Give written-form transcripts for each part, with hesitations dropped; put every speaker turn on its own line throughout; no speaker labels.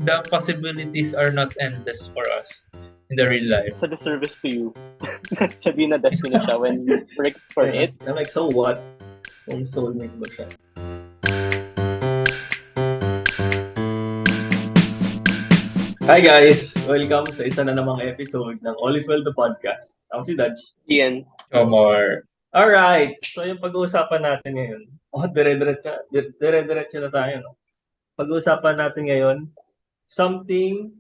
the possibilities are not endless for us in the real life.
It's a disservice to you. Sabihin na destiny siya when you work for it.
I'm like, so what? Kung soulmate mo siya. Hi guys! Welcome sa isa na namang episode ng All is Well the Podcast. Ako si Dodge.
Ian.
Omar.
Alright! So yung pag-uusapan natin ngayon, dire-diretso na tayo. No? Pag-uusapan natin ngayon, something,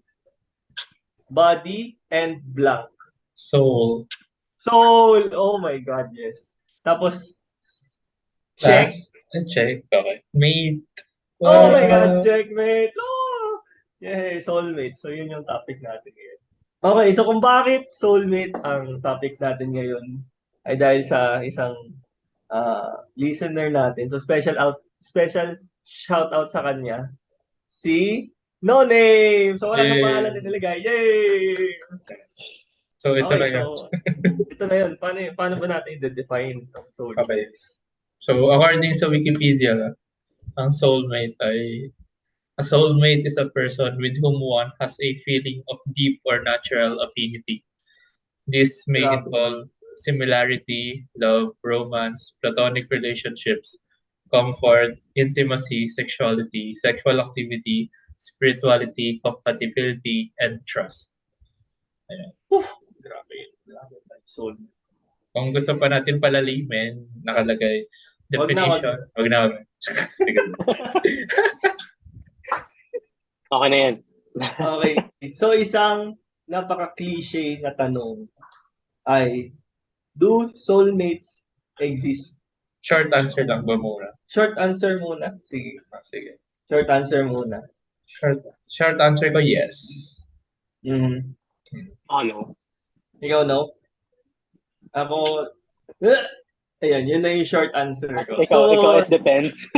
body, and blank.
Soul.
Soul! Oh my God, yes. Tapos, check.
Check. Okay. Mate.
Oh my God, checkmate! Oh! Yay, soulmate. So yun yung topic natin ngayon. Okay, so kung bakit soulmate ang topic natin ngayon ay dahil sa isang listener natin. So special shout out sa kanya, si No Name. So wala nang pangalan na nilagay. Yay!
So ito na yun.
So, ito na yun. Paano ba natin i-define ang soulmate?
Okay. So according sa Wikipedia, ang soulmate ay a soulmate is a person with whom one has a feeling of deep or natural affinity. This may involve similarity, love, romance, platonic relationships, comfort, intimacy, sexuality, sexual activity, spirituality, compatibility, and trust. Ayan.
Grabe. Soul.
Kung gusto pa natin palalimin, nakalagay definition. Wag na.
Okay na yan.
Okay. So isang napaka-cliche na tanong ay, do soulmates exist?
Short answer lang ba muna?
Short answer muna. Sige.
Sige.
Short answer muna.
Short answer ko, yes.
No.
Ikaw, no? Ako, ayan, yun na yung short answer ko.
Ikaw, it depends.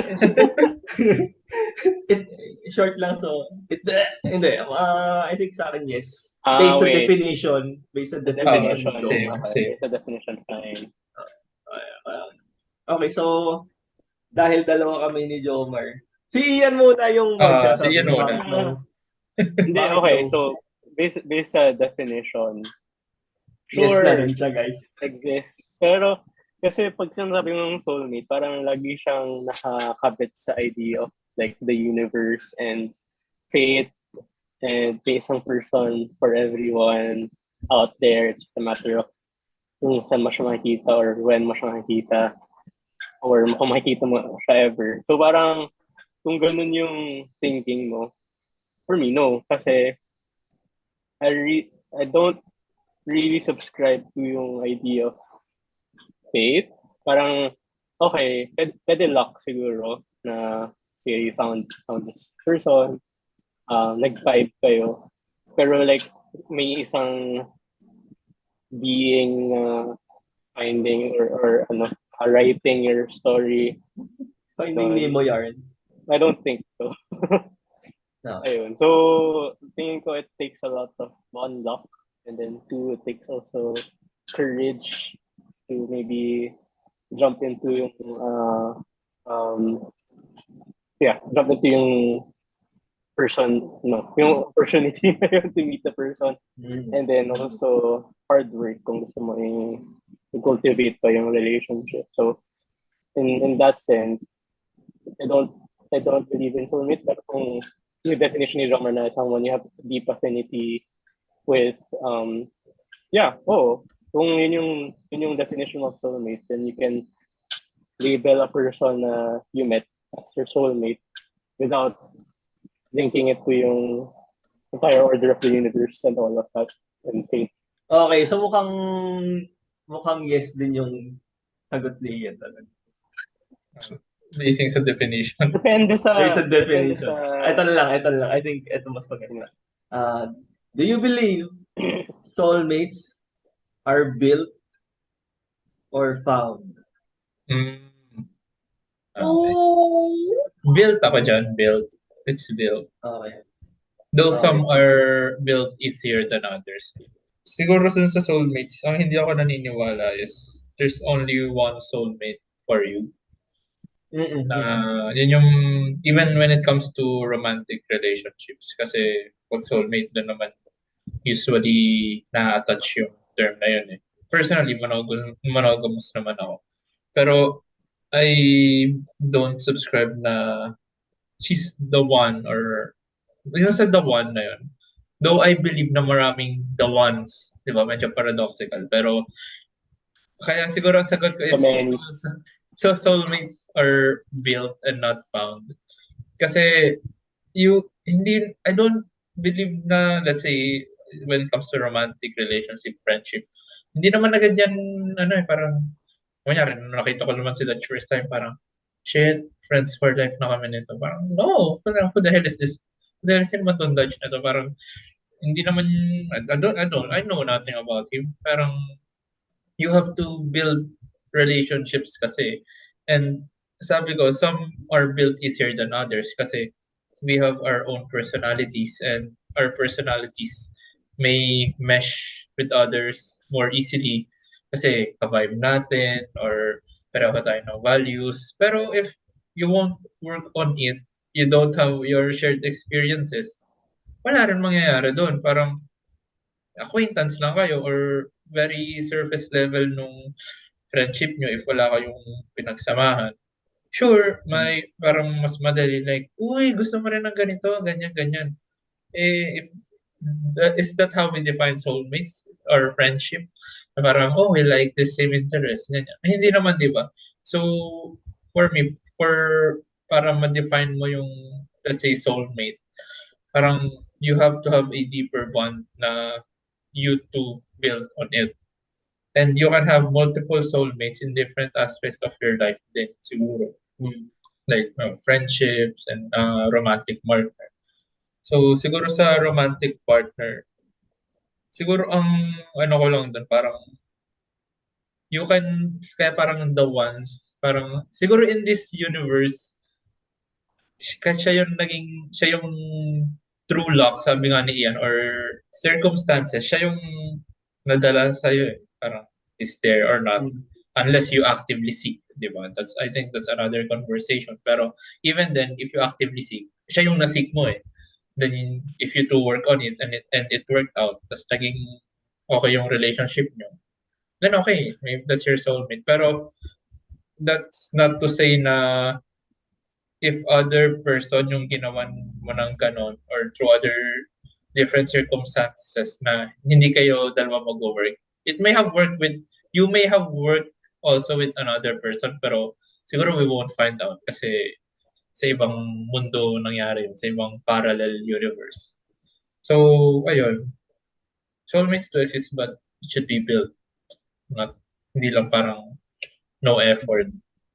Short lang, so, hindi. I think sa akin, yes. Based on definition. Based on definition.
Same. Sa definition, fine.
Okay, so, dahil dalawa kami ni Jomar, si Ian muna yung
si Ian muna.
Hindi, okay. So, based sa definition,
sure, yes na rin siya, guys.
Exist. Pero, kasi pag sinasabi ng soulmate, parang lagi siyang nakakabit sa idea of like the universe and fate and may isang person for everyone out there. It's just a matter of kung saan mo siya makikita or when mo siya makikita or kung makikita mo siya ever. So parang kung ganun yung thinking mo, for me, no. Kasi I don't really subscribe to yung idea of fate. Parang, okay, pwede luck siguro na say you found this person, nag-vibe kayo. Pero like, may isang being finding or writing your story.
Finding Nemo yarn.
I don't think so.
No.
Ayun. So, tingin ko it takes a lot of one luck, and then two, it takes also courage to maybe jump into yung jump into yung person, yung opportunity to meet the person, and then also hard work kung gusto mo i-cultivate pa yung relationship. So, in that sense, I don't believe in soulmates, but kung yung definition ni Romer na someone you have deep affinity with, kung yun yung definition of soulmate, then you can label a person na you met as your soulmate without linking it to yung entire order of the universe and all of that and fate.
Okay, so mukhang yes din yung sagot ni Ian talaga.
Basing sa definition.
Depende sa
definition. Ito na lang. I think ito mas maganda. Do you believe soulmates are built or found?
Built ako dyan. Built. It's built.
Okay.
Though some are built easier than others. Siguro sa soulmates, ang hindi ako naniniwala is there's only one soulmate for you. Yun yung, even when it comes to romantic relationships, kasi pag soulmate na naman, usually na-attach yung term na yun eh. Personally, monogamous naman ako. Pero, I don't subscribe na she's the one or yung sa the one na yun. Though I believe na maraming the ones, di ba? Medyo paradoxical. Pero, kaya siguro ang sagot ko
The
is,
many.
so soulmates are built and not found. Kasi I don't believe na, let's say, when it comes to romantic relationship, friendship, hindi naman agad yan, parang, kunyari, nung nakita ko naman sila the first time, parang, shit, friends for life na kami nito. Parang, no, parang, who the hell is this? Who the hell is yung matundaj na to? Parang, hindi naman, I know nothing about him. Parang, you have to build relationships kasi. And sabi ko, some are built easier than others kasi we have our own personalities and our personalities may mesh with others more easily kasi ka-vibe natin or pareho tayo ng values. Pero if you won't work on it, you don't have your shared experiences, wala rin mangyayari doon. Parang acquaintance lang kayo or very surface level nung friendship nyo if wala kayong pinagsamahan. Sure, may parang mas madali like, uy, gusto mo rin ng ganito, ganyan, ganyan. If is that how we define soulmates or friendship? Na parang, oh, we like the same interest, ganyan. Hindi naman, di ba? So, for me, para ma-define mo yung, let's say, soulmate, parang you have to have a deeper bond na you two build on it. And you can have multiple soulmates in different aspects of your life din, siguro. Like friendships and romantic partner. So, siguro sa romantic partner, siguro ang ko lang doon, parang kaya parang the ones, parang siguro in this universe, kahit siya yung true luck, sabi nga ni Ian, or circumstances, siya yung nadala sa'yo eh. Parang, is there or not? Unless you actively seek, di ba? I think that's another conversation. Pero, even then, if you actively seek, siya yung nasik mo eh. Then, if you two work on it and it worked out, tas naging okay yung relationship nyo, then okay, maybe that's your soulmate. Pero, that's not to say na if other person yung ginawan mo ng ganon or through other different circumstances na hindi kayo dalawa mag-work, you may have worked also with another person pero siguro we won't find out kasi sa ibang mundo nangyari yun, sa ibang parallel universe. So, ayun. Soulmates to exist but it should be built. Hindi lang parang no effort.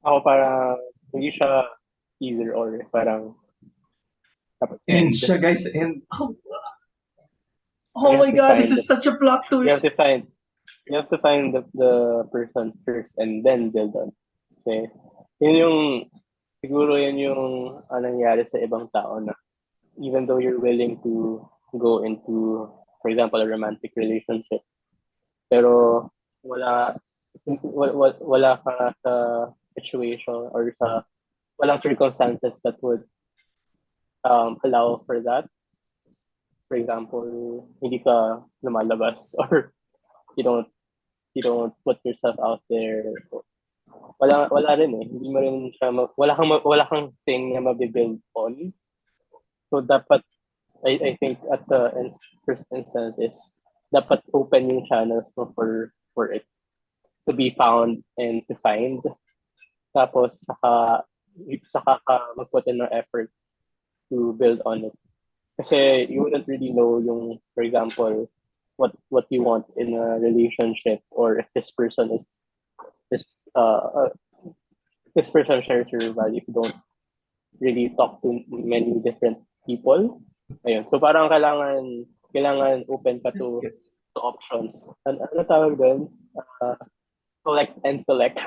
Ako parang hindi siya either or. Parang
And siya guys, and oh my god, this is such a plot twist.
You have to find the person first and then build on. Kasi siguro yun yung nangyari sa ibang tao na even though you're willing to go into, for example, a romantic relationship, pero wala ka sa situation or sa walang circumstances that would allow for that. For example, hindi ka lumalabas or you don't put yourself out there. Wala rin eh. Hindi mo rin siya wala kang thing na mabibuild on. So dapat I think at the first instance is dapat open yung channels mo for it to be found and to find. Tapos saka ka mag-put in ng effort to build on it. Kasi you wouldn't really know yung, for example, what you want in a relationship or if this person this person shares your value if you don't really talk to many different people. Ayun. So parang kailangan open ka to options. Ano tawag doon? Collect and select.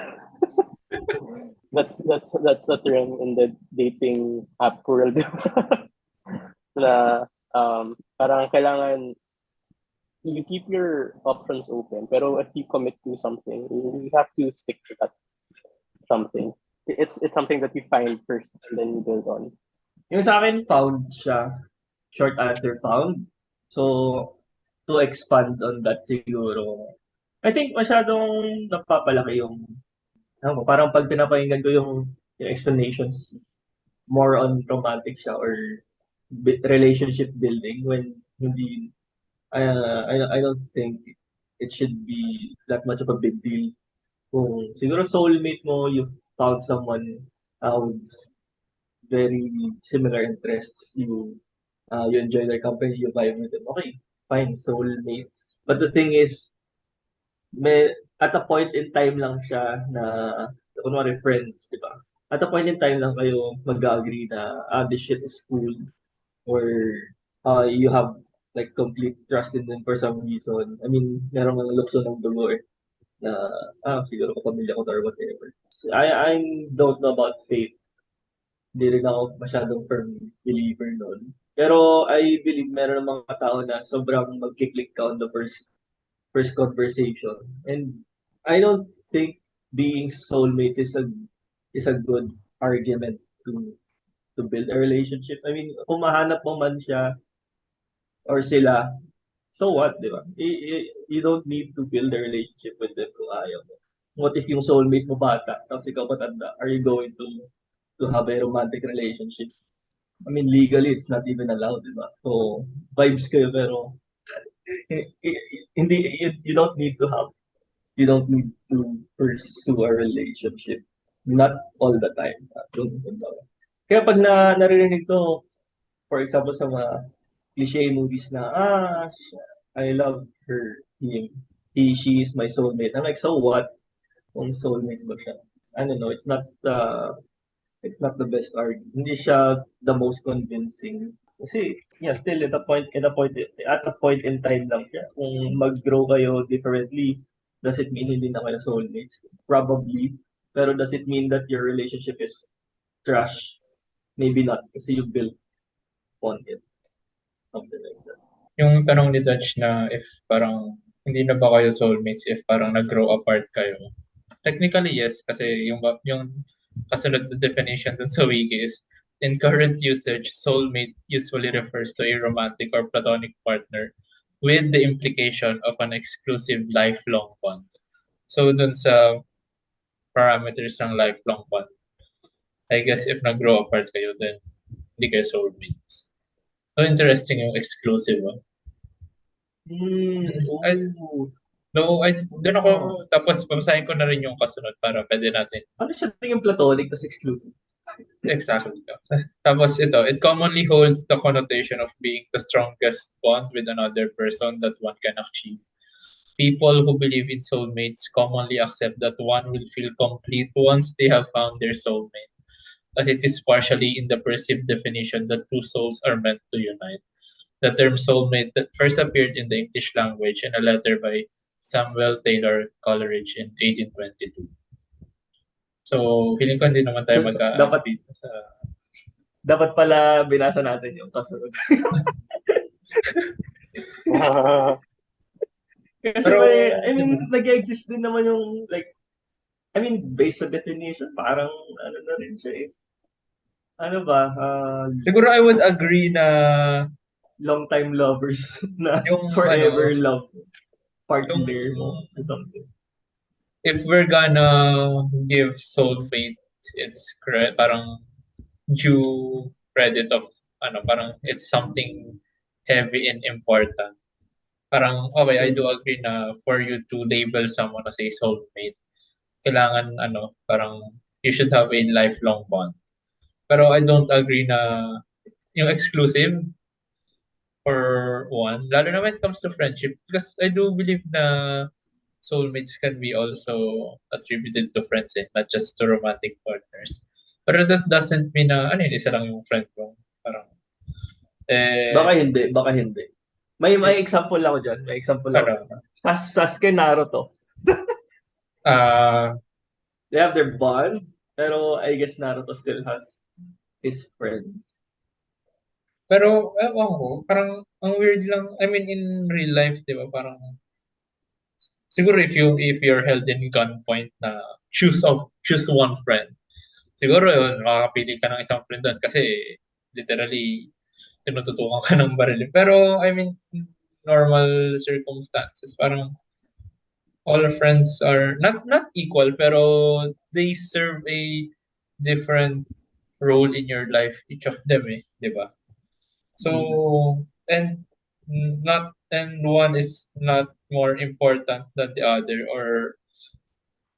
that's a term in the dating app world. Na parang kailangan you keep your options open, pero if you commit to something, you have to stick to that something. it's something that you find first and then you build on.
Yung sa akin, found siya. Short answer, found. So, to expand on that siguro, I think masyadong napapalaki yung, ano, parang pag pinapakinggan ko yung explanations, more on romantic siya or relationship building when hindi, I don't think it should be that much of a big deal. Kung siguro soulmate mo, you found someone with very similar interests, you enjoy their company, you vibe with them. Okay, fine, soulmates. But the thing is, may at a point in time lang siya na kunwari friends, di ba? At a point in time lang kayo mag-agree na this shit is cool or you have like complete trust in them for some reason. I mean, meron ng lukso ng dugo eh na siguro kapamilya ko to or whatever. I don't know about fate. Hindi rin ako masyadong firm believer nun. Pero I believe meron ng mga tao na sobrang magkiklik ka on the first conversation. And I don't think being soulmates is a good argument to build a relationship. I mean, kung mahanap mo man siya or sila, so what, di ba? You don't need to build a relationship with them kung ayaw mo. What if yung soulmate mo bata, tapos ikaw patanda? Are you going to have a romantic relationship? I mean, legally, it's not even allowed, di ba? So, vibes kayo, pero hindi, you don't need to have, you don't need to pursue a relationship. Not all the time. Kaya pag naririnig to, for example, sa mga cliche movies na, I love her, him, she is my soulmate. I'm like, so what? Kung soulmate ba siya? I don't know, it's not the best argument. Hindi siya the most convincing. Kasi, yeah, still at a point in time lang siya. Kung mag-grow kayo differently, does it mean hindi na kayo soulmates? Probably. Pero does it mean that your relationship is trash? Maybe not. Kasi you built on it. Something like that.
Yung tanong ni Dutch na if parang hindi na ba kayo soulmates if parang nag-grow apart kayo? Technically, yes. Kasi yung kasunod na definition dun sa wiki is, in current usage, soulmate usually refers to a romantic or platonic partner with the implication of an exclusive lifelong bond. So dun sa parameters ng lifelong bond, I guess if nag-grow apart kayo, then hindi kayo soulmates. So interesting yung exclusive. Doon ako, tapos babasahin ko na rin yung kasunod para pwede natin.
Ano siya yung platonic tas exclusive?
Exactly. Tapos ito, it commonly holds the connotation of being the strongest bond with another person that one can achieve. People who believe in soulmates commonly accept that one will feel complete once they have found their soulmate, as it is partially in the perceived definition that two souls are meant to unite. The term soulmate that first appeared in the English language in a letter by Samuel Taylor Coleridge in 1822. So, feeling ko hindi naman tayo
dapat
sa...
Dapat pala binasa natin yung kasunod. Kasi
Pero,
I mean, nag-exist din naman yung, like, I mean, based sa definition, parang, ano na rin siya eh. Ano ba?
Siguro I would agree na
long-time lovers na
yung,
forever love partner mo or something.
If we're gonna give soulmate its parang due credit of parang it's something heavy and important. Parang okay, I do agree na for you to label someone as a soulmate, kailangan parang you should have a lifelong bond. Pero I don't agree na yung exclusive for one, lalo na when it comes to friendship, because I do believe na soulmates can be also attributed to friends not just to romantic partners. Pero that doesn't mean na isa lang yung friend mo. Parang
Baka hindi. May example ako dyan. May example ako. Sasuke Naruto. They have their bond, pero I guess Naruto still has his friends.
Pero, ewan ko, parang ang weird lang. I mean, in real life, di ba, parang siguro if you're held in gunpoint na choose one friend, siguro yun, makakapili ka ng isang friend doon kasi literally tinututukan ka ng baril. Pero I mean, normal circumstances, parang all friends are not equal, pero they serve a different role in your life, each of them, di ba? So, and one is not more important than the other, or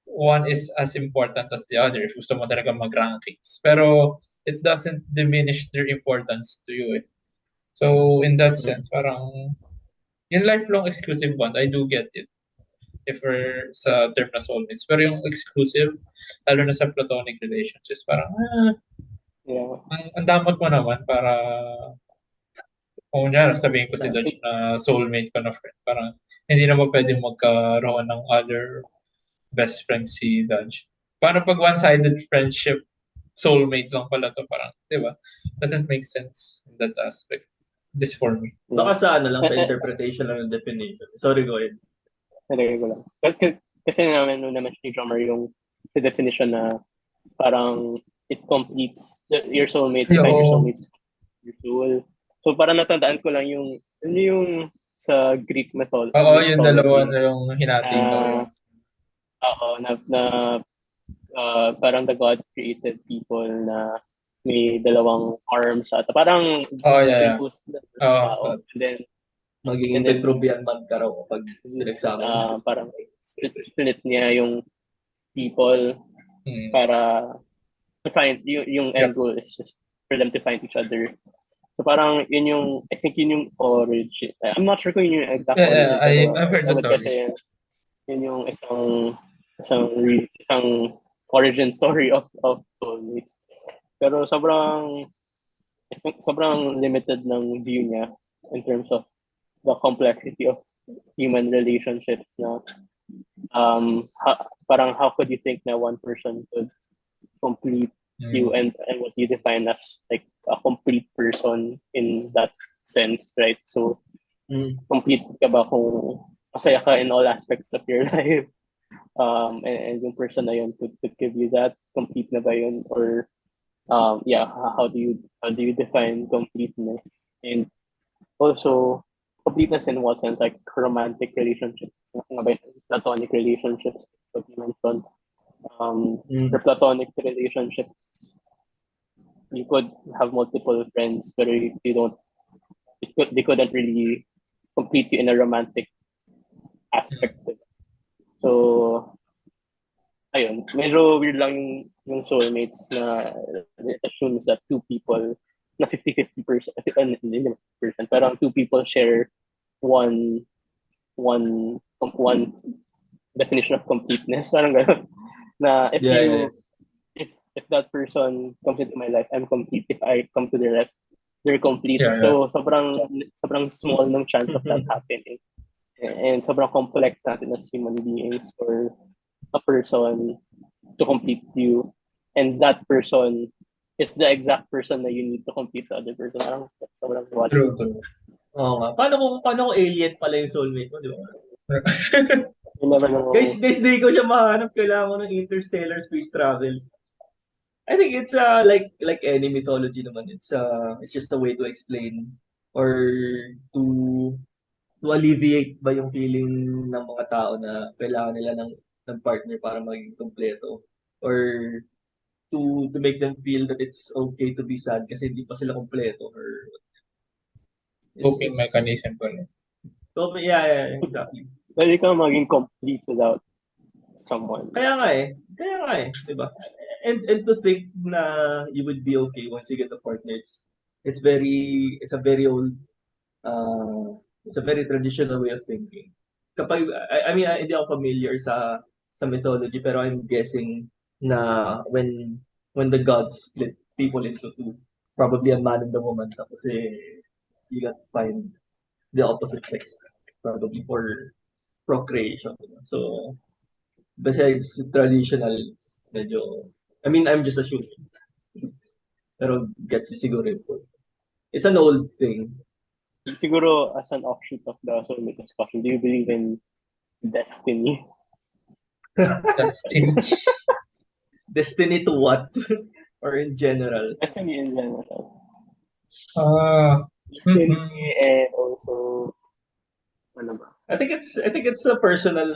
one is as important as the other if gusto mo talaga mag-rankings. Pero it doesn't diminish their importance to you. So in that sense, parang yung lifelong exclusive bond, I do get it if we're sa term na soulmates. Pero yung exclusive, lalo na sa platonic relationships, parang
Yeah.
ang damot mo naman para kung kunyari sabihin ko si
Yeah.
Dodge na soulmate ko na friend, parang hindi naman pwedeng magkaroon ng other best friend si Dodge. Paano pag one-sided friendship, soulmate lang pala to, parang, di ba? Doesn't make sense in that aspect. Just for me.
Baka sa ano lang, sa interpretation lang ng definition. Sorry, go ahead.
Nalagay ko lang. Kasi naman ni Drummer yung the definition na parang it completes your soulmates, you find your soulmates, your soul. So parang natandaan ko lang yung sa Greek mythology.
Oo, yung dalawa na yung hinati ko.
Parang the gods created people na may dalawang arms at parang
And
then
magiging Petruvian man ka raw kapag pinagsama.
Parang split niya yung people para to find yung end goal is just for them to find each other. So parang yun yung, I think yun yung origin. I'm not sure kung yun yung exact origin.
I've heard the story.
Kasi yun yung isang origin story of Soulmates. Pero sobrang limited ng view niya in terms of the complexity of human relationships na parang how could you think na one person could complete you and what you define as like a complete person in that sense, right? So complete ka ba kung masaya ka in all aspects of your life, and yung person na yun could give you that, complete na ba yun, or how do you define completeness? And also completeness in what sense? Like romantic relationships, platonic relationships, what you mentioned. For platonic relationships, you could have multiple friends, but they couldn't really complete you in a romantic aspect. So, ayun, medyo weird lang yung soulmates na it assumes that two people na 50-50%, pero two people share one definition of completeness. Parang gano'n. Na if that person comes into my life, I'm complete. If I come to their lives, they're complete. So sobrang small ng chance of that happening. And sobrang complex natin as human beings for a person to complete you, and that person is the exact person that you need to complete the other person. Sobrang
True.
Oo nga. Paano kung alien pala yung soulmate mo, di ba? Guys, di ko siya mahanap. Kailangan ko ng interstellar space travel. I think it's like any mythology naman. It's just a way to explain or to alleviate ba yung feeling ng mga tao na kailangan nila ng partner para maging kompleto, or to make them feel that it's okay to be sad kasi hindi pa sila kompleto, or
coping mechanism pa rin.
Yeah, exactly.
Pwede ka maging complete without someone.
Kaya nga eh, diba? And to think na you would be okay once you get a partner, it's a very old, it's a very traditional way of thinking. Kapag, I mean, hindi ako familiar sa mythology, pero I'm guessing na when the gods split people into two, probably a man and a woman, tapos you got to find the opposite sex, probably for procreation. So, besides traditional, medyo, I mean, I'm just assuming. Pero gets you siguro yun. It's an old thing.
Siguro as an offshoot of the soulmate discussion, do you believe in destiny?
Destiny.
Destiny to what? Or in general?
Destiny in general.
Ah,
Destiny and also, ano ba?
I think it's a personal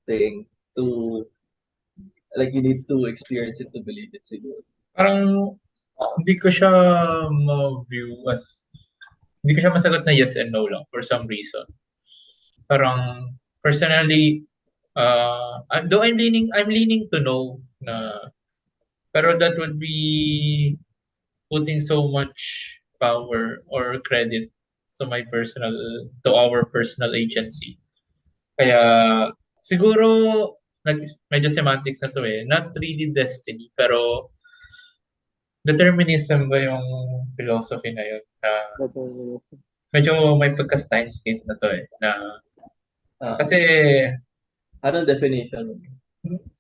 thing to, like, you need to experience it to believe it siguro.
parang hindi ko siya ma-view as, hindi ko siya masagot na yes and no lang for some reason. Parang personally, though I'm leaning to no na, pero that would be putting so much power or credit to our personal agency. Kaya siguro medyo semantics na to eh. Not really destiny, pero determinism ba yung philosophy na yun? Na medyo may pagka-Steins Gate na to eh. Na, kasi,
Anong definition?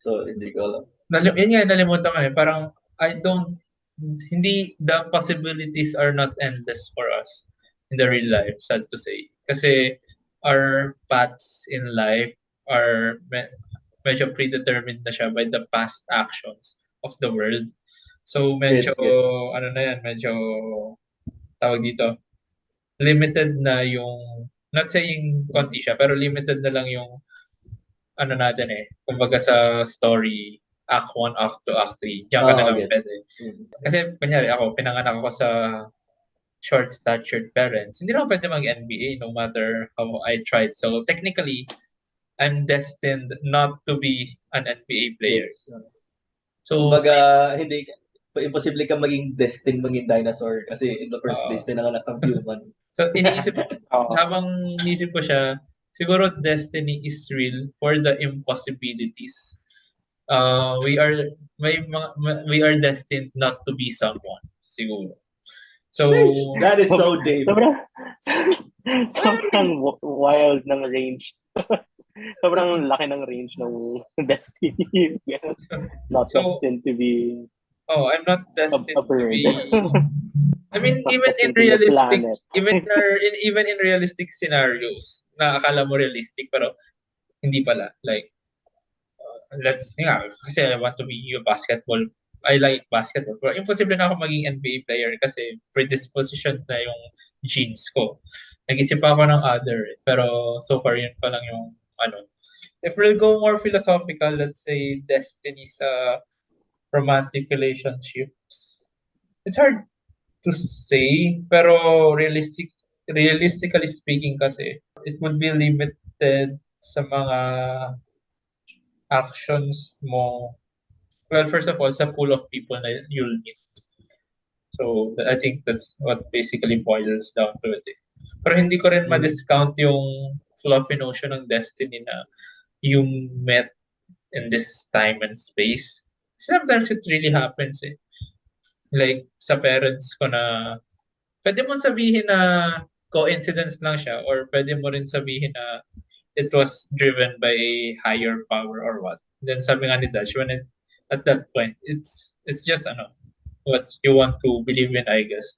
So, hindi ko alam.
yun nga, nalimutan ko eh. Parang, the possibilities are not endless for us in the real life, sad to say. Kasi, our paths in life are medyo predetermined na siya by the past actions of the world. So, medyo,
Gets.
ano na yan, medyo, tawag dito, limited na yung, not saying konti siya, pero limited na lang yung, ano natin eh, kumbaga sa story, Act 1, Act 2, Act 3, diyan ka na lang pwede. Kasi, kunyari ako, pinanganak ako sa short-statured parents, hindi naman pwede mag-NBA no matter how I tried. So, technically, I'm destined not to be an NBA player. So,
kumbaga, imposible ka maging destined maging dinosaur kasi in the first place, pinanganak kang human.
So, habang iniisip ko siya, siguro destiny is real for the impossibilities. We are destined not to be someone, siguro. So,
that is so deep.
Sobrang wild ng range. Sobrang laki ng range ng destiny. Not destined to be.
Oh, I'm not destined to be. I mean,
Not
even in
destined to be a
realistic,
planet.
even in realistic scenarios, na akala mo realistic pero hindi pala. Like, kasi I want to be a basketball. I like basketball. Pero imposible na ako maging NBA player kasi predisposition na yung genes ko. Nag-isip pa ako ng other. Pero so far, yun pa lang yung ano. If we'll go more philosophical, let's say destiny sa romantic relationships. It's hard to say, pero realistically speaking kasi, it would be limited sa mga actions mo. Well, first of all, sa pool of people na you'll meet. So, I think that's what basically boils down to it. Pero hindi ko rin ma-discount yung fluffy notion ng destiny na you met in this time and space. Sometimes it really happens eh. Like, sa parents ko na, pwede mo sabihin na coincidence lang siya or pwede mo rin sabihin na it was driven by a higher power or what. Then sabi nga ni Dash, at that point, it's just what you want to believe in, I guess.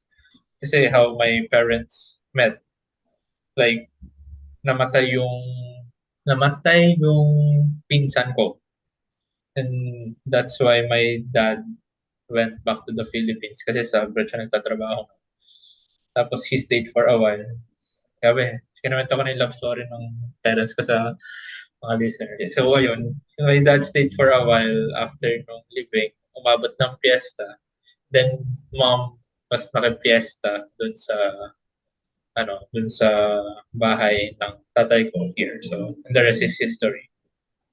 Kasi how my parents met. Like, namatay yung pinsan ko. And that's why my dad went back to the Philippines kasi sa abroad siya nagtatrabaho. Tapos he stayed for a while. Sabi, kinamento ko na yung love story ng parents ko sa mga listeners. So, ayun. My dad stayed for a while after nung living. Umabot ng fiesta. Then, mom mas nakipiesta dun sa bahay ng tatay ko here. So, and the rest is history.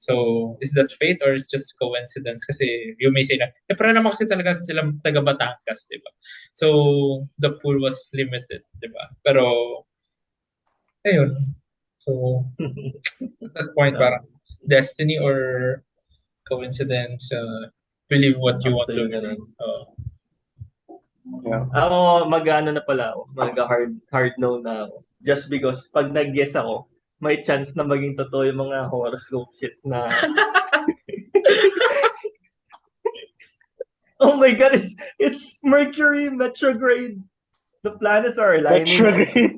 So, is that fate or is just coincidence? Kasi you may say na, pero naman kasi talaga silang taga Batangas, di ba? So, the pool was limited, di ba? Pero, ayun. So, at that point, parang destiny or coincidence, believe what you want to believe.
Yeah.
Ako, mag-ano na pala ako. Mag-hard no na ako. Just because, pag nag-guess ako, may chance na maging totoo yung mga horoscope shit na... Oh my God, it's Mercury retrograde. The planets are aligning.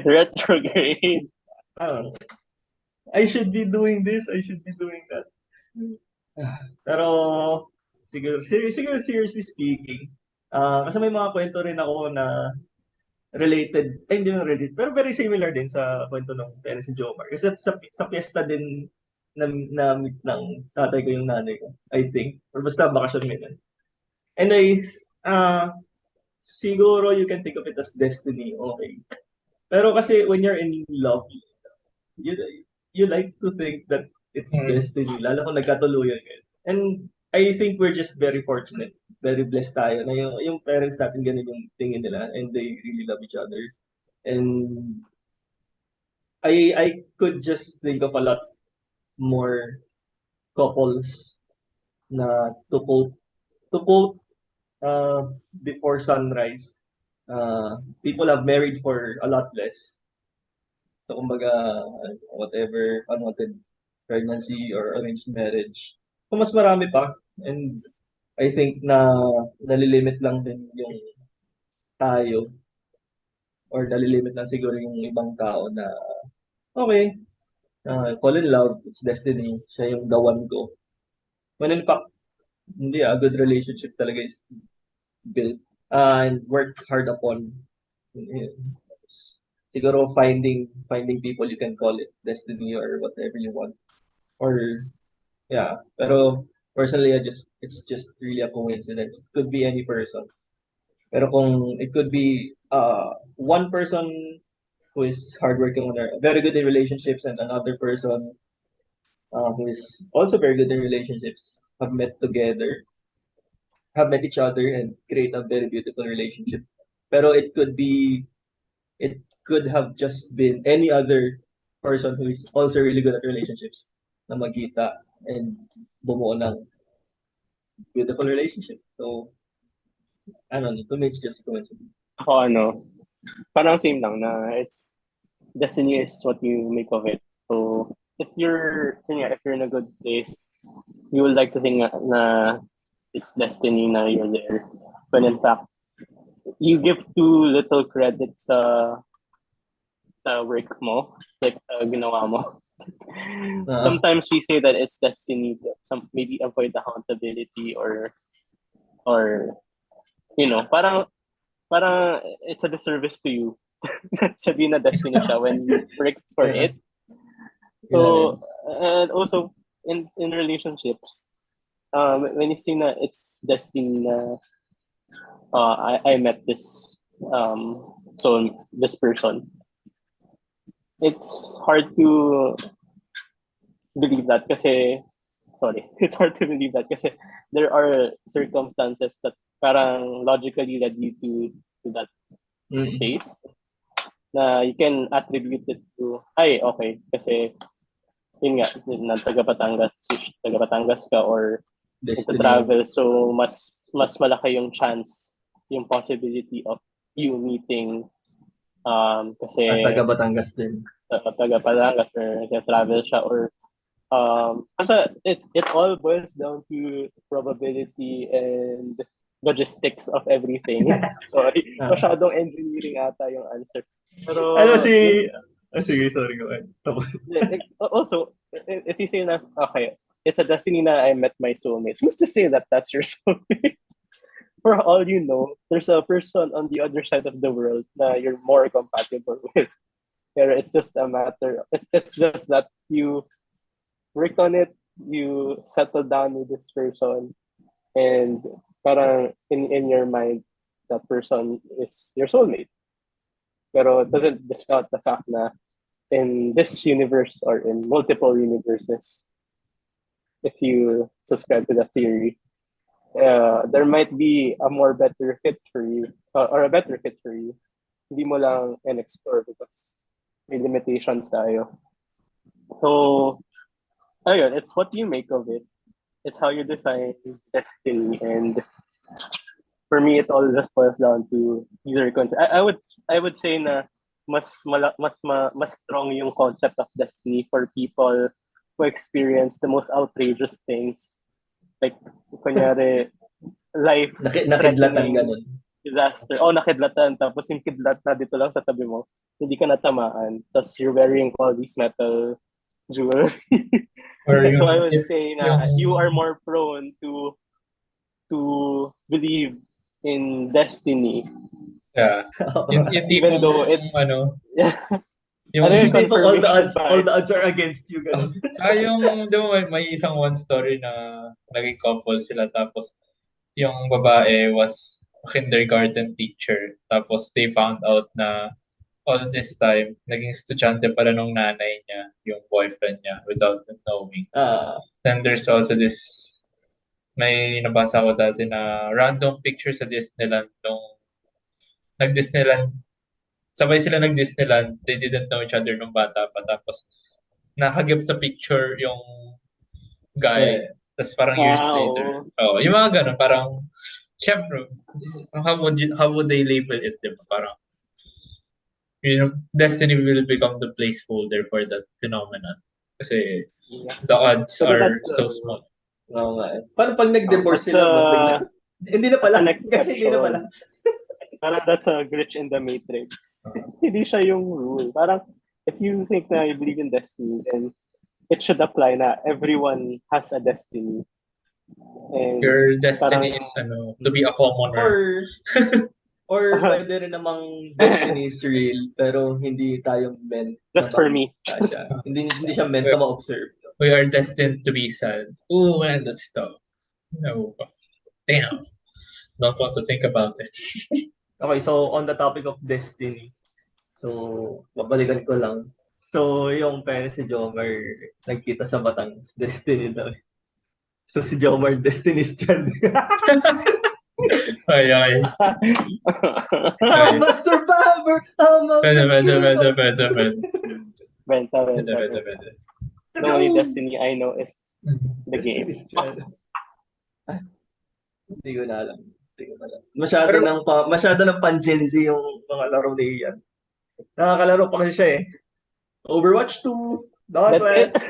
Retrograde.
I should be doing this. I should be doing that. Pero siguro, seriously speaking, kasi may mga kwento rin ako na related, hindi na related, pero very similar din sa kwento ng parents ni Jomar. Kasi sa fiesta din na meet ng tatay ko yung nanay ko, I think. Or basta bakasyon ganyan. And siguro you can think of it as destiny, okay. Pero kasi when you're in love, you you like to think that it's destiny, lalo kung nagkatuluyan kayo. And I think we're just very fortunate, very blessed tayo na yung parents natin ganun yung tingin nila and they really love each other. And I could just think of a lot more couples na to quote before sunrise. People have married for a lot less. So kumbaga, whatever unwanted pregnancy or arranged marriage. So mas marami pa. And I think na nalilimit lang din yung tayo or nalilimit lang siguro yung ibang tao na okay, fall in love, it's destiny, siya yung the one ko. When in fact, hindi a good relationship talaga is built and worked hard upon. Siguro finding people you can call it destiny or whatever you want. Or yeah, pero personally it's just really a coincidence. It could be any person. Pero kung it could be one person who is hardworking on their very good in relationships and another person who is also very good in relationships have met each other and create a very beautiful relationship. Pero it could have just been any other person who is also really good at relationships na magkita and bumuo ng beautiful relationship. So, I don't know, to me it's just a coincidence.
Ako parang same lang na it's destiny is what you make of it. So if you're in a good place, you would like to think na it's destiny na you're there. When in fact, you give too little credit sa work mo, like ginawa mo. Sometimes we say that it's destiny to maybe avoid accountability or parang it's a disservice to you. Sabihin na destiny siya when you work for it. So and also in relationships, when you say na it's destiny na I met this this person, it's hard to believe that kasi it's hard to believe that kasi there are circumstances that parang logically led you to that space na you can attribute it to okay kasi yun nga na taga Batangas ka or into travel, so mas malaki yung chance, yung possibility of you meeting kasi
taga Batangas din.
Taga Batangas or travel siya or kasi it all boils down to probability and logistics of everything. Sorry, masyadong engineering ata yung answer. Pero
sige, sorry, go ahead.
Also, if you say na, okay, it's a destiny na I met my soulmate, who's to say that that's your soulmate? For all you know, there's a person on the other side of the world na you're more compatible with. Pero it's just a matter, it's just that you worked on it, you settled down with this person, and parang in your mind, that person is your soulmate. Pero it doesn't discount the fact na in this universe or in multiple universes, if you subscribe to the theory, there might be a better fit for you or a better fit for you. Hindi mo lang in-explore because may limitations tayo. So, ayun, it's what you make of it. It's how you define destiny, and for me, it all just boils down to either concept. I would say na mas strong yung concept of destiny for people who experience the most outrageous things, like kunyari life
nakidlatan ganun,
disaster. Nakidlatan, tapos yung kidlat na dito lang sa tabi mo, hindi ka natamaan, tapos you're wearing all these metal jewelry.
Or
So
yung,
I would say na
yung,
you are more prone to believe in destiny,
yeah, yung
even
tipong,
though it's
ano,
ano
yung,
yung
Yung tipong
confirmation
all the
bias.
odds are against you, ganun.
yung, di ba may isang one story na naging couple sila tapos yung babae was a kindergarten teacher tapos they found out na all this time naging estudyante pala nung nanay niya yung boyfriend niya without them knowing.
Ah,
Then there's also this may nabasa ko dati na random picture sa Disneyland nung nag-Disneyland sabay sila nag-Disneyland, they didn't know each other nung bata pa tapos nakagip sa picture yung guy.
eh,
Tapos parang years later.
Oo.
Oh, yung mga ganun, parang, syempre, how would they label it, diba? Parang, destiny will become the placeholder for that phenomenon. Kasi
Yeah.
the odds
Pero
are
that's
so small.
oo nga. Paano pag nag-divorce
that's
sila, ba't bigla? Hindi na pala.
that's an
Kasi hindi na pala.
exception. Parang that's a glitch in the matrix. Hindi siya yung rule. Parang if you think na you believe in destiny, then it should apply na everyone has a destiny. And
Your destiny
parang
is to be a commoner.
Or pwede rin namang destiny is real, pero hindi tayo meant
just for me.
siya. Hindi siya meant na ma-observe.
We are destined to be sad. Ooh, man, that's tough. No. Damn. Don't want to think about it.
Okay, so on the topic of destiny, so babalikan ko lang. So yung parents si Jomar nagkita sa Batangas, destiny daw. So si Jomar, destiny's child.
Ay.
I'm a survivor! I'm a
Pwede.
Benta. The only
So,
destiny I know is the game.
Destiny's Child. Hindi ko na alam. Masyado ng pan-Gen Z yung mga laro ni Ian. Nakakalaro pa kasi siya eh. Overwatch 2, Dawn
That's
Quest.
it.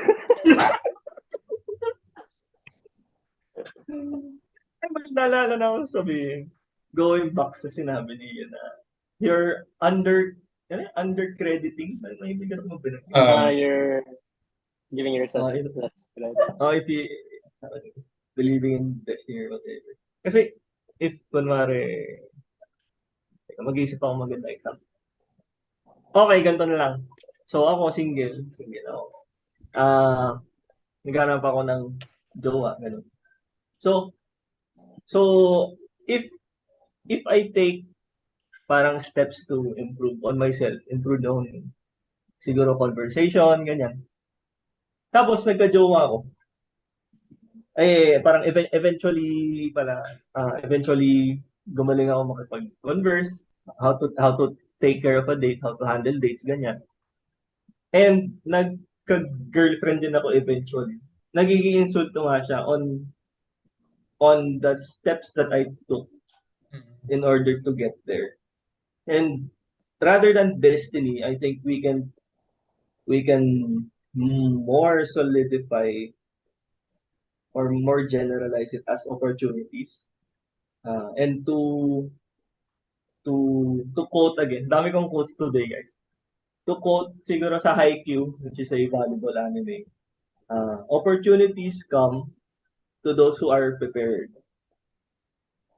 Ay, naalala na ako sabihin. Going back sa sinabi ni Ian na you're under-crediting. May bigyan mo ba?
You're giving yourself less credit.
If you believing in destiny or whatever. Kasi if kunwari mag-iisip ako maganda example. Okay, ganito na lang. So ako single ako. Naghanap ako ng jowa, ganun. So if I take parang steps to improve on myself, improve on siguro conversation, ganyan. Tapos nagka-jowa ako. Parang eventually gumaling ako makipag-converse, how to take care of a date, how to handle dates, ganyan. And nagka-girlfriend din ako eventually. Nagiging insulto nga siya on the steps that I took in order to get there. And rather than destiny, I think we can more solidify or more generalize it as opportunities. And to quote again, dami kong quotes today, guys. To quote siguro sa Haikyuu, which is a valuable anime, opportunities come to those who are prepared.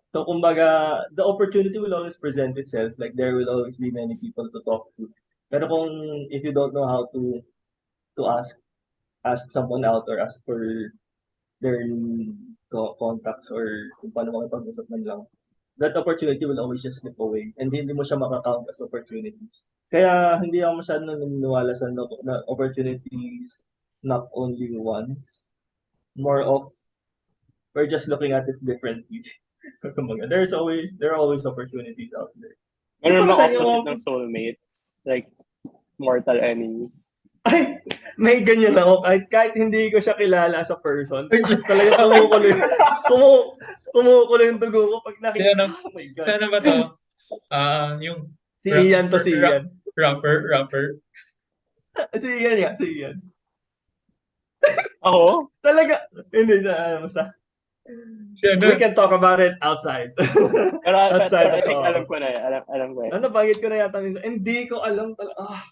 So kumbaga, the opportunity will always present itself, like there will always be many people to talk to. Pero if you don't know how to ask someone out or ask for their contacts or kung paano makipag-usap man lang, that opportunity will always just slip away and hindi mo siya makakount as opportunities. Kaya hindi ako masyadong naniniwala sa na opportunities not only once, more of we're just looking at it differently. there are always opportunities out there.
Meron bang opposite ng soulmates? Like, mortal enemies?
Ay, may ganyan ako. Kahit hindi ko siya kilala as a person. Talaga kumukulo yung dugo ko pag nakita. Oh my God.
Sino ba to? Yung
Si Ian to si Ian.
Rapper.
Si Ian.
Ako?
Talaga. Hindi na, basta. We can talk about it outside.
Pero
Outside
I think alam ko na yan.
Ano, bagit ko na yata minsan. Hindi ko alam talaga.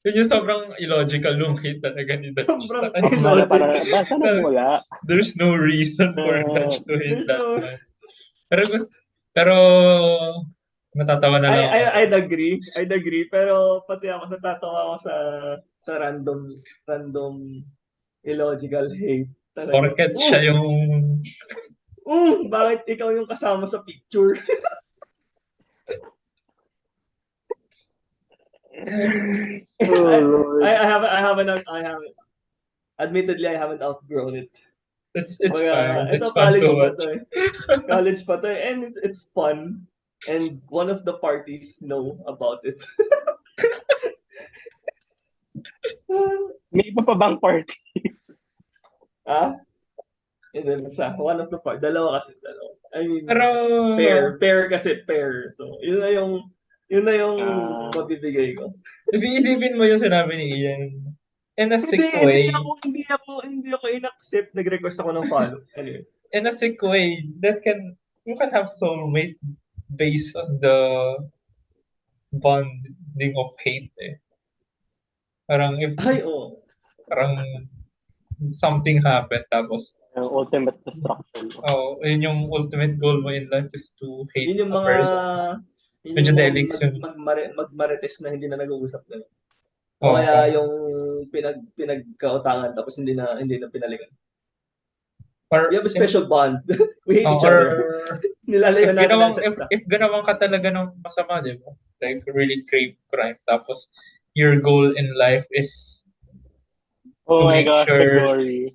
Yun yung sobrang illogical nung hate talaga ni Dutch.
Sobrang
Wala, parang,
illogical.
saan nagmula?
There's no reason for Dutch to hate
There's
that
no...
man. Pero natatawa na lang ako.
I'd agree. Pero pati ako natatawa ako sa random illogical hate. Talaga.
Porket siya yung
Bakit ikaw yung kasama sa picture?
Oh, Lord.
I haven't. Admittedly, I haven't outgrown it.
it's
Kaya,
fine. It's
ito
fun
college
to
pa
watch.
to eh. College pa to eh. And it's fun. And one of the parties know about it.
May iba pa bang parties?
Ah? And then one of the part. Dalawa. I mean,
Pero
pair kasi pair. So, yun na yung mabibigay ko.
if iisipin mo yung sinabi ni Ian, in a sick way,
Hindi ako in-accept. Nag-request ako ng follow. Anyway.
in a sick way, you can have soulmate based on the bonding of hate eh. Parang parang something happened tapos
Ultimate destruction.
yun yung ultimate goal mo in life is to hate
Yun yung
a
mga
person. Medyo delics yun.
magmarites na hindi na nag-uusap na.
Oo.
O kaya yung pinagkautangan tapos hindi na pinaligan.
Or
We have a special bond. We hate each
or
other. Nilalayo natin
if ginawan ka talaga ng masama, di ba? Like really grave crime. Tapos your goal in life is
Oh
to
my
make
gosh,
sure
the glory.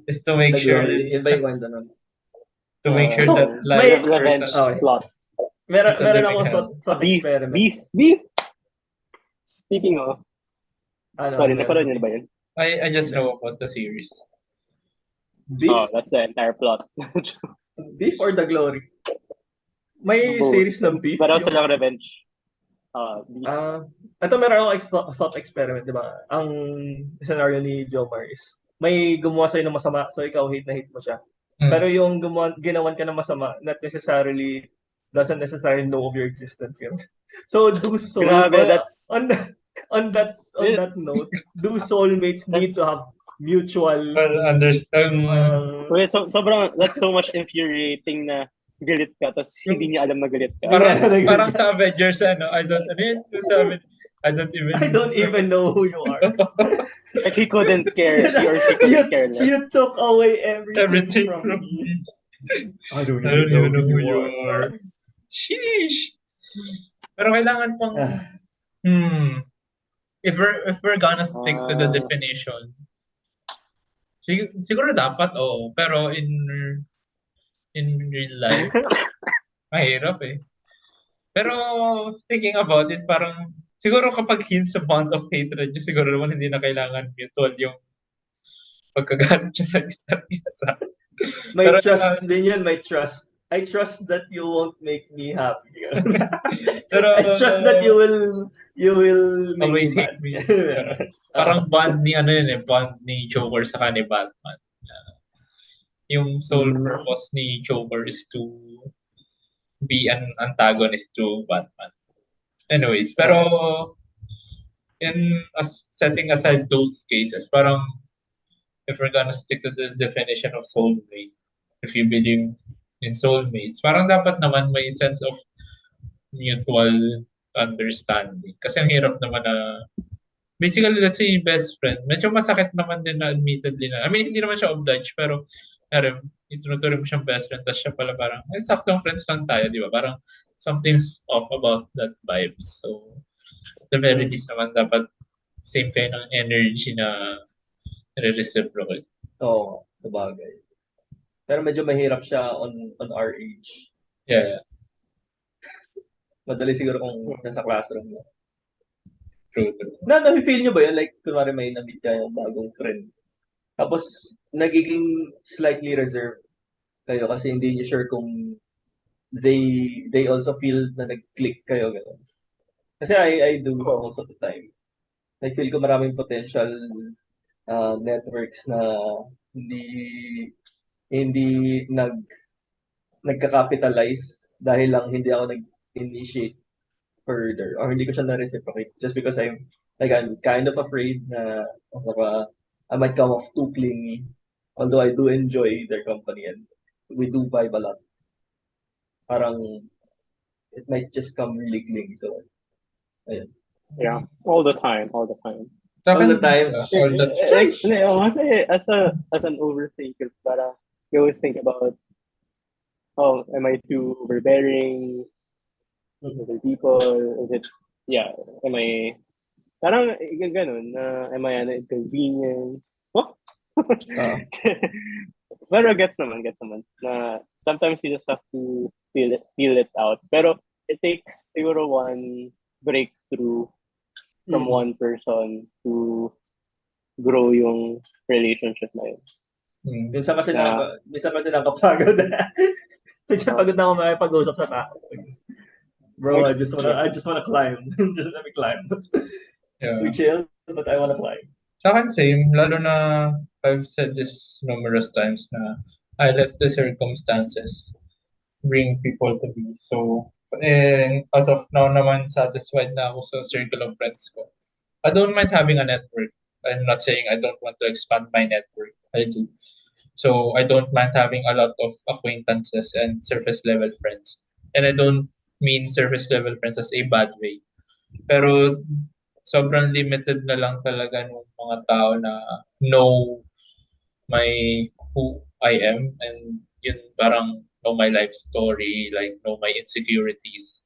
is to make sure
Yun ba yung kwento nun?
to make sure that
may
life
revenge
Okay.
plot.
Meron
is a
akong
living hell.
thought
Beef.
experiment.
Speaking of, sorry, napanood niyo na ba yun?
I just know about the series.
Beef?
Oh, that's the entire plot.
Beef or the glory? May
Both.
series ng beef.
Pero silang revenge. Beef.
Ito meron akong thought experiment, di ba? Ang scenario ni Jomar is may gumawa sa'yo ng masama, so ikaw hate na hate mo siya. Pero yung ginawan ka ng masama, doesn't necessarily know of your existence yun. So do
Grabe, that's
on that note, do soulmates need to have mutual
Understand.
wait, that's so much infuriating na galit ka tapos hindi niya alam na galit ka.
Parang sa Avengers I don't
even know who you are.
Like he couldn't care. He or she couldn't care less.
You took away everything from
me.
I don't even know who you are.
Sheesh. Pero kailangan pang if we're gonna stick to the definition, siguro dapat pero in real life mahirap eh. Pero thinking about it, parang siguro kapag hints sa bond of hatred niya, siguro naman hindi na kailangan mutual yung pagkagalit niya sa isa't isa.
May trust din yan, may trust. I trust that you won't make me happy.
Pero
I trust that you will make
always
me
hate me. Parang bond ni bond ni Joker sa ni Batman. Yung sole purpose ni Joker is to be an antagonist to Batman. Anyways, pero setting aside those cases, parang if we're gonna stick to the definition of soulmate, if you believe in soulmates, parang dapat naman may sense of mutual understanding. Kasi ang hirap naman na basically, let's say best friend, medyo masakit naman din na admittedly na, I mean, hindi naman siya obliged, pero itinutuloy mo siyang best friend, tapos siya pala parang, saktong friends lang tayo, di ba? Parang something's off about that vibe. So, at the very least naman, dapat same kind ng energy na reciprocal.
Oo, sabagay. Pero medyo mahirap siya on our age.
Yeah.
Madali siguro kung nasa classroom mo.
True.
Na-feel nyo ba yun? Like, kunwari may na-meet ka yung bagong friend. Tapos, nagiging slightly reserved kayo kasi hindi nyo sure kung they also feel na nag-click kayo. Gano'n. Kasi I do most of the time. I feel ko maraming potential networks na hindi nagka-capitalize dahil lang hindi ako nag-initiate further or hindi ko siya na-reciprocate just because I'm Like, I'm kind of afraid na baka I might come off too clingy. Although I do enjoy their company and we do vibe a lot. Parang it might just come really clingy. So, ayun.
Yeah, all the time, all the time.
Sa
All
akin,
the time.
all the
Like, kasi as an overthinker, para you always think about, oh, am I too overbearing with other people? Is it, yeah, am I, parang ganun, am I an inconvenience? What?
Ah.
Pero gets naman. Na sometimes you just have to feel it out. Pero it takes siguro one breakthrough from one person to grow yung relationship na yun.
Minsan kasi
Na-
nakakapagod. Minsan pagod na ako makipag-usap sa tao. Bro, I just wanna climb. Just let me climb.
yeah.
We chill, but I wanna climb.
Sa akin, same. Lalo na, I've said this numerous times na I let the circumstances bring people to me. So, as of now naman, satisfied na ako sa circle of friends ko. I don't mind having a network. I'm not saying I don't want to expand my network. I do. So, I don't mind having a lot of acquaintances and surface level friends. And I don't mean surface level friends as a bad way. Pero sobrang limited na lang talaga nung mga tao na know my who I am, and yun parang know my life story, like know my insecurities,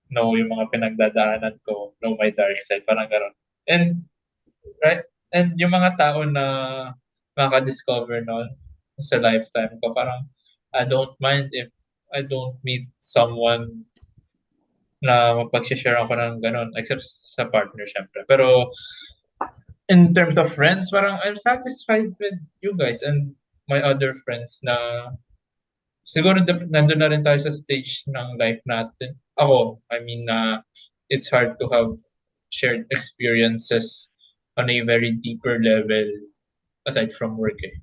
know yung mga pinagdadaanan ko, know my dark side, parang gano'n. And right, and yung mga tao na makaka-discover nun sa lifetime ko, parang I don't mind if I don't meet someone na mapag-share ako ng gano'n, except sa partner syempre. Pero in terms of friends, parang I'm satisfied with you guys and my other friends na siguro nandun na rin tayo sa stage ng life natin. Ako, I mean na it's hard to have shared experiences on a very deeper level aside from work eh.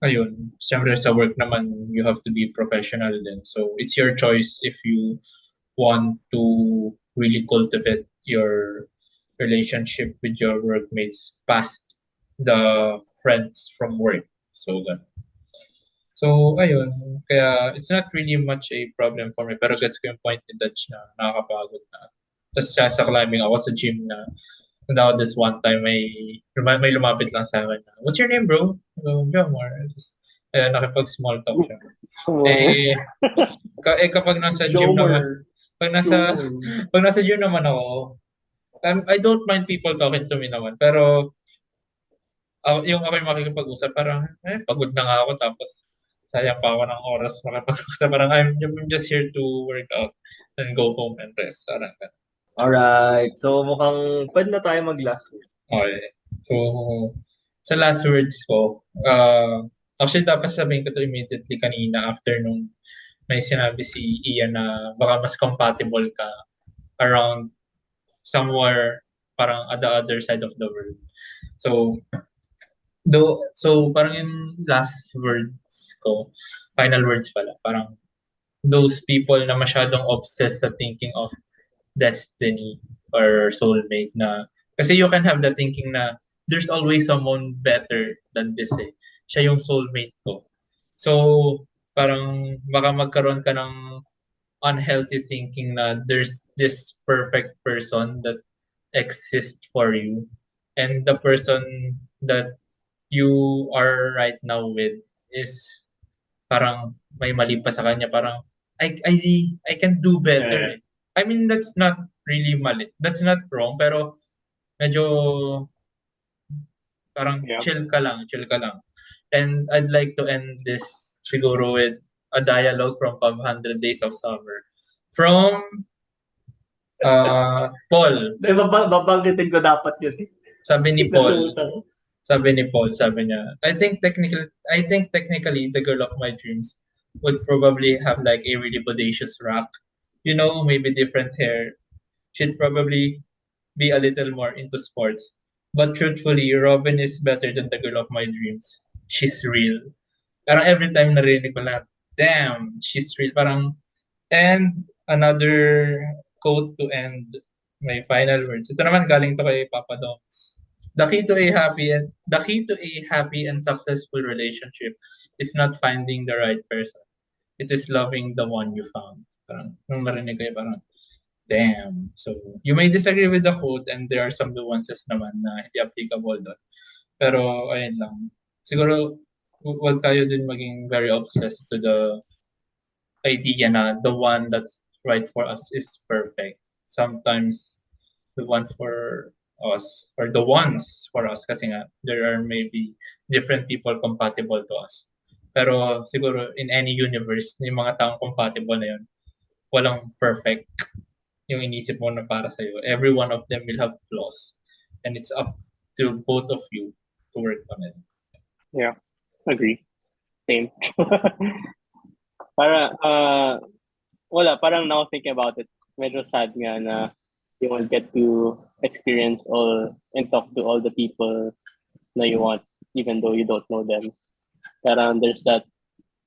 Ayun, siyempre sa work naman, you have to be professional din. So, it's your choice if you want to really cultivate your relationship with your workmates past the friends from work. So, ganun. So, ayun. Kaya, it's not really much a problem for me. Pero gets ko yung point ni Dutch na nakakapagod na. Tapos sa climbing ako sa gym na now this one time may lumapit lang sa akin na, "What's your name, bro?" Jomar. Nakipag-small talk siya. Kapag nasa gym naman, pag nasa gym naman ako, I don't mind people talking to me naman. Pero yung ako yung makikipag-usap, parang pagod na nga ako tapos sayang pa ako ng oras makipag-usap. Parang I'm just here to work out and go home and rest. Parang ganun.
Alright. So, mukhang pwede na tayo mag-last word.
Okay. So, sa last words ko, actually dapat sabihin ko to immediately kanina after nung may sinabi si Ian na baka mas compatible ka around somewhere parang at the other side of the world. So, parang yung last words ko, final words pala, parang those people na masyadong obsessed sa thinking of destiny or soulmate na kasi you can have the thinking na there's always someone better than this eh. Siya yung soulmate ko. So, parang baka magkaroon ka ng unhealthy thinking na there's this perfect person that exists for you and the person that you are right now with is parang may mali pa sa kanya, parang I can do better eh. I mean, that's not really mali. That's not wrong, pero medyo parang chill ka lang. And I'd like to end this siguro with a dialogue from 500 Days of Summer. From Paul.
Babanggitin ko dapat yun.
Sabi ni Paul, sabi niya, I think technically the girl of my dreams would probably have like a really bodacious rack. You know, maybe different hair. She'd probably be a little more into sports. But truthfully, Robin is better than the girl of my dreams. She's real. Parang every time narinig ko lang, damn, she's real. Parang, and another quote to end may final words. Ito naman galing to kay Papa Doms. The key to a happy and successful relationship is not finding the right person. It is loving the one you found. Parang nung marinig ko parang damn. So, you may disagree with the quote and there are some nuances naman na hindi applicable doon. Pero, ayun lang. Siguro, huwag tayo din maging very obsessed to the idea na the one that's right for us is perfect. Sometimes, the one for us, or the ones for us, kasi nga, there are maybe different people compatible to us. Pero, siguro, in any universe, yung mga taong compatible na yun, walang perfect yung inisip mo na para sa'yo. Every one of them will have flaws. And it's up to both of you to work on it.
Yeah, agree. Same. Parang now thinking about it, medyo sad nga na you won't get to experience all and talk to all the people na you want, even though you don't know them. Parang there's that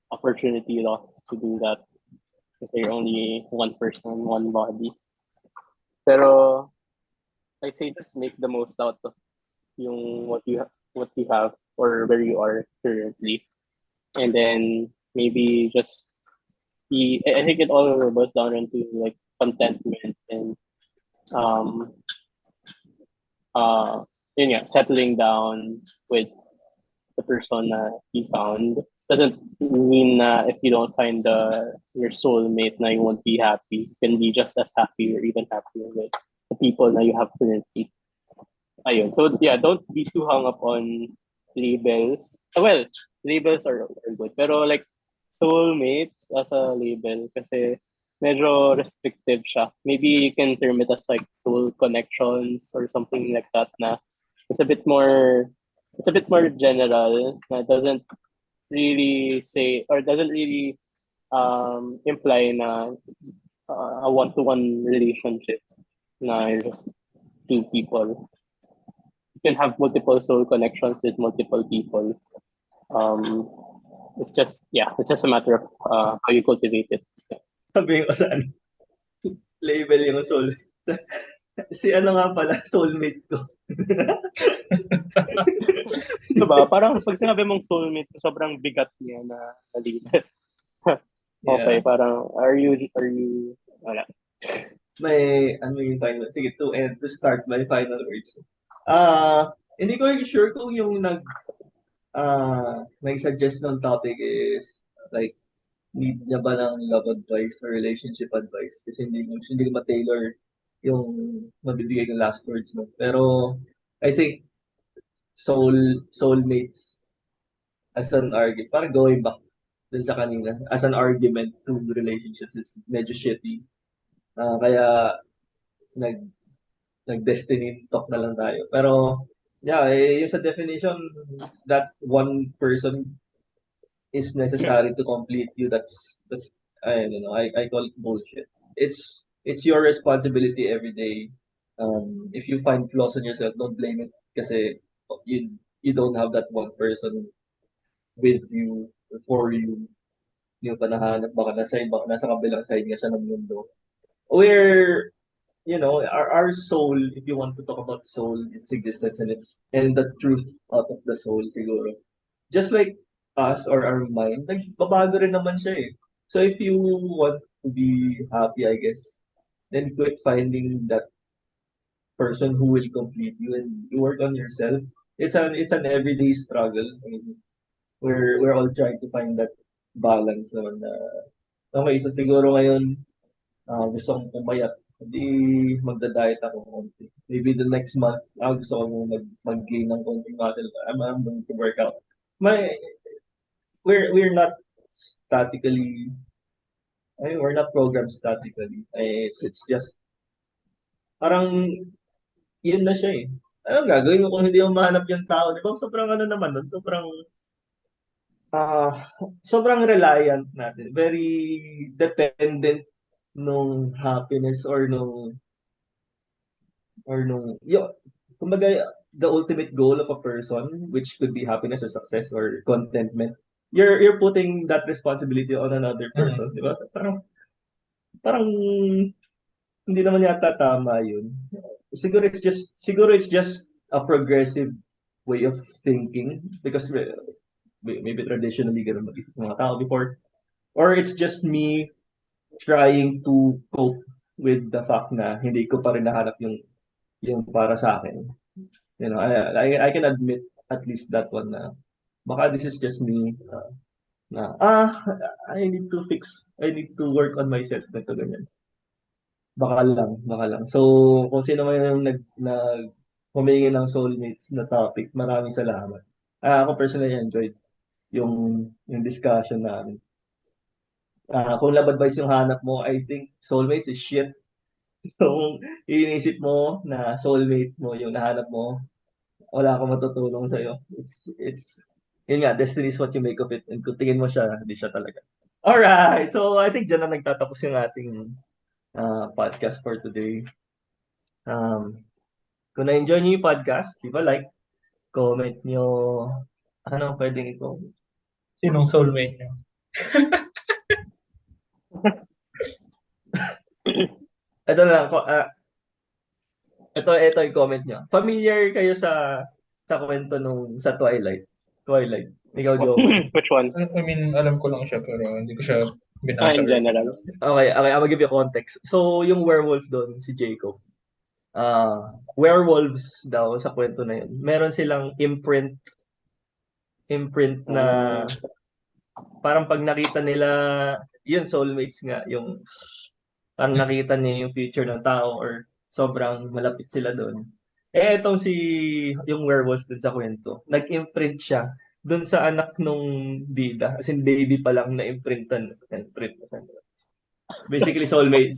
opportunity lost to do that because you're only one person, one body. Pero I say just make the most out of yung what you have or where you are currently, and then maybe just I think it all boils down into like contentment and yun nga, settling down with the person na you found. Doesn't mean na if you don't find your soulmate na you won't be happy. You can be just as happy or even happier with the people na you have currently. Ayun. So yeah, don't be too hung up on labels. Well, labels are good. Pero like soulmates as a label kasi medyo restrictive siya. Maybe you can term it as like soul connections or something like that na it's a bit more general na doesn't really say or doesn't really imply na a one-to-one relationship na you're just two people. You can have multiple soul connections with multiple people. It's just a matter of how you cultivate it.
Sabi ko saan, label yung soul. Si ano nga pala, soulmate ko.
Diba? Parang pag sinabi mong soulmate, sobrang bigat niya na label. Okay,
Yeah.
parang are you wala.
May ano yung final, sige, to start my final words. Hindi ko rin sure kung yung nag-suggest ng topic is like need niya ba ng love advice or relationship advice kasi hindi ko ma-tailor yung mabibigay ng last words mo. Pero I think soulmates as an argument, parang going back dun sa kanina, as an argument to relationships is medyo shitty. Kaya nag-destiny talk na lang tayo. Pero yeah, yung sa definition that one person is necessary to complete you, that's I don't know, I call it bullshit. It's your responsibility every day. If you find flaws in yourself, don't blame it kasi you don't have that one person with you, for you. Hindi mo pa nahanap, baka nasa kabilang side nga siya ng mundo. Where, our soul, if you want to talk about soul, its existence and the truth out of the soul siguro. Just like us or our mind, nagbabago rin naman siya eh. So if you want to be happy, I guess, then quit finding that person who will complete you and you work on yourself. It's an everyday struggle. I mean, we're all trying to find that balance naman na okay, so siguro ngayon gusto kong pumayat. Hindi magda-diet ako konti. Maybe the next month, gusto ko mag-gain ng konting muscle. I'm going to work out. We're not statically, we're not programmed statically. It's just, parang, yun na siya eh. Anong gagawin mo kung hindi mo mahanap yung tao? Di ba? Sobrang ano naman nun? Sobrang reliant natin. Very dependent nung happiness or nung kumbaga, the ultimate goal of a person, which could be happiness or success or contentment, you're putting that responsibility on another person, di ba? Parang hindi naman yata tama yun. Siguro it's just a progressive way of thinking because maybe traditionally ganun mag-isip ng mga tao before, or it's just me trying to cope with the fact na hindi ko pa rin nahanap yung para sa akin. You know, I can admit at least that one na baka this is just me na I need to work on myself na ganyan. Baka lang. So, kung sino man yung humingi ng soulmates na topic, maraming salamat. Ako personally enjoyed yung discussion namin. Kung love advice yung hanap mo, I think soulmates is shit. So, kung inisip mo na soulmate mo yung nahanap mo, wala akong matutulong sa'yo. Yun nga, destiny is what you make of it. And kung tingin mo siya, hindi siya talaga. Alright, so I think dyan na nagtatapos yung ating podcast for today. Kung na-enjoy niyo yung podcast, leave a like, comment nyo, pwedeng i-comment.
Sinong soulmate niyo?
Ito lang, ito yung comment nyo. Familiar kayo sa kwento sa Twilight? Ikaw, Joe.
Which one?
I mean, alam ko lang siya pero hindi ko siya binasa.
In general.
Okay, I'll give you context. So, yung werewolf doon, si Jacob, werewolves daw sa kwento na yun, meron silang imprint na parang pag nakita nila, yun, soulmates nga, yung parang nakita niya yung future ng tao or sobrang malapit sila doon. Etong yung werewolf dun sa kwento, nag-imprint siya dun sa anak nung bida, as in baby pa lang na imprint. Basically, soulmate.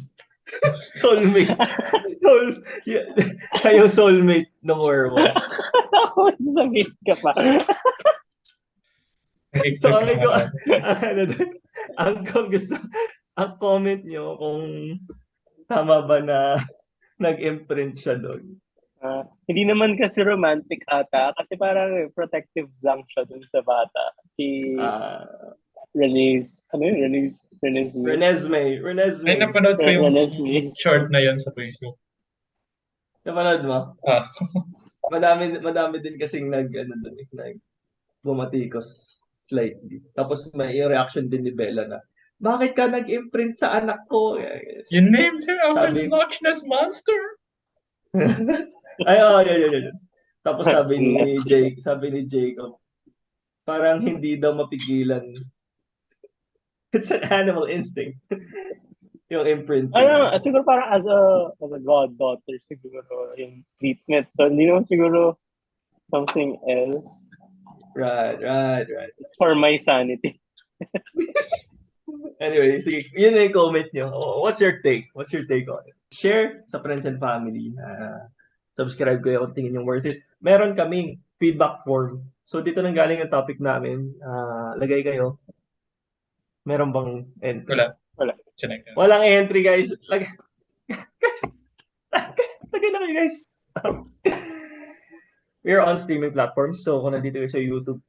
Siya yung soulmate ng werewolf.
Ako, sasabihin ka pa.
So, ang comment nyo kung tama ba na nag-imprint siya doon.
Hindi naman kasi romantic ata kasi parang protective lang siya dun sa bata.
Renesmee.
Ay, napanood ko yung short na yun sa Facebook.
Napanood mo? Madami din kasing nag bumatikos slightly. Tapos may reaction din ni Bella na, bakit ka nag-imprint sa anak ko?
You named her after the Loch Ness Monster?
Yun. Tapos sabi ni Jacob, parang hindi daw mapigilan. It's an animal instinct. Yung imprint.
Siguro parang as a goddaughter, siguro yung treatment. So, hindi naman siguro something else.
Right.
It's for my sanity.
Anyway, sige, yun na yung comment nyo. What's your take? What's your take on it? Share sa friends and family. Subscribe kayo kung tingin yung worth it. Meron kaming feedback form. So, dito nang galing yung topic namin. Lagay kayo. Meron bang entry?
Wala.
Walang entry, guys. Lagay na kayo, guys. We are on streaming platforms. So, kung nandito kayo sa YouTube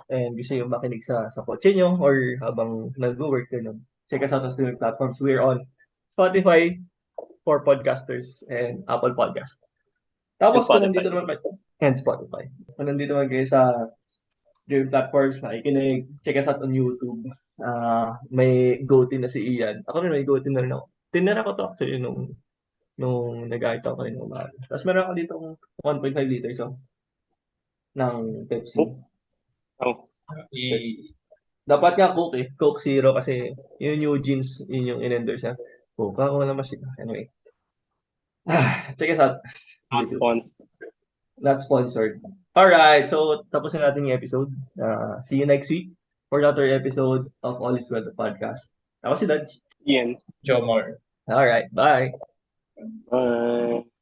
and gusto nyo makinig sa kotse nyo or habang nag-work kayo, check us out on streaming platforms. We are on Spotify for podcasters and Apple Podcast. Tapos, kung nandito naman kayo, and Spotify. Kung nandito naman kayo sa streaming platforms, nakikinig, check us out on YouTube. May goatee na si Ian. Ako rin may goatee na rin ako. Tinira ko to actually nung nag-ait ako kanina umaga. Tapos meron ako dito 1.5 liters ng Pepsi. Dapat nga Coke Zero kasi yung New Jeans, yun yung in-endorse niya. Coke ako naman siya. Anyway. Check us out. Not sponsored. Alright, so tapos na natin yung episode. See you next week for another episode of All Is Well, the podcast. Ako si Dodge.
Ian.
Jomar.
Alright, bye.
Bye.